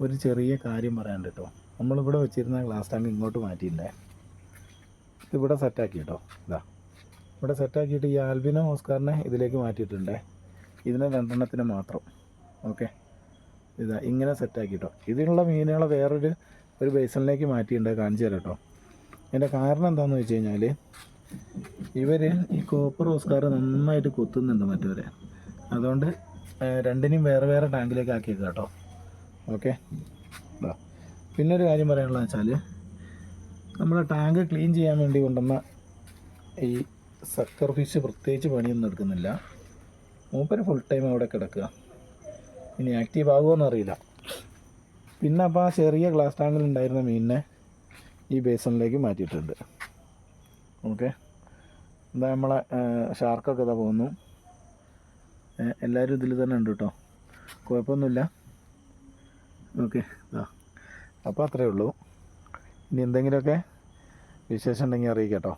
ഒരു ചെറിയ കാര്യം പറയാനുണ്ട് കേട്ടോ. നമ്മളിവിടെ വെച്ചിരുന്ന ഗ്ലാസ് ടാങ്ക് ഇങ്ങോട്ട് മാറ്റിയിട്ടുണ്ടേ. ഇതിവിടെ സെറ്റാക്കി കേട്ടോ. ഇവിടെ സെറ്റാക്കിയിട്ട് ഈ ആൽബിനോ ഓസ്കാറിനെ ഇതിലേക്ക് മാറ്റിയിട്ടുണ്ടേ. ഇതിനെ 2 മാത്രം. ഓക്കെ, ഇങ്ങനെ സെറ്റാക്കി കേട്ടോ. ഇതിനുള്ള മീനുകളെ ഒരു ബേസണിലേക്ക് മാറ്റിയിട്ടുണ്ട്. കാണിച്ചു തരാം കേട്ടോ. അതിൻ്റെ കാരണം എന്താണെന്ന് വെച്ച് കഴിഞ്ഞാൽ ഇവർ ഈ കോപ്പർ ഓസ്കാർ നന്നായിട്ട് കൊത്തുന്നുണ്ട് മറ്റവരെ. അതുകൊണ്ട് 2നെയും വേറെ ടാങ്കിലേക്ക് ആക്കിയേക്കാം കേട്ടോ. ഓക്കെ, പിന്നെ ഒരു കാര്യം പറയാനുള്ളത് വെച്ചാൽ നമ്മുടെ ടാങ്ക് ക്ലീൻ ചെയ്യാൻ വേണ്ടി കൊണ്ടുവന്ന ഈ സക്കർ ഫിഷ് പ്രത്യേകിച്ച് പണിയൊന്നും എടുക്കുന്നില്ല. മൂപ്പര് ഫുൾ ടൈം അവിടെ കിടക്കുക. ഇനി ആക്റ്റീവ് ആകുമോയെന്ന് അറിയില്ല. പിന്നെ അപ്പോൾ ആ ചെറിയ ഗ്ലാസ് ടാങ്കിലുണ്ടായിരുന്ന മീനിനെ ഈ ബേസണിലേക്ക് മാറ്റിയിട്ടുണ്ട്. ഓക്കെ, എന്താ നമ്മളെ ഷാർക്കൊക്കെ ഇതാ പോകുന്നു. എല്ലാവരും ഇതിൽ തന്നെ ഉണ്ട് കേട്ടോ, കുഴപ്പമൊന്നുമില്ല. ഓക്കെ, അപ്പോൾ അത്രയേ ഉള്ളൂ. ഇനി എന്തെങ്കിലുമൊക്കെ വിശേഷം ഉണ്ടെങ്കിൽ അറിയിക്കാം കേട്ടോ.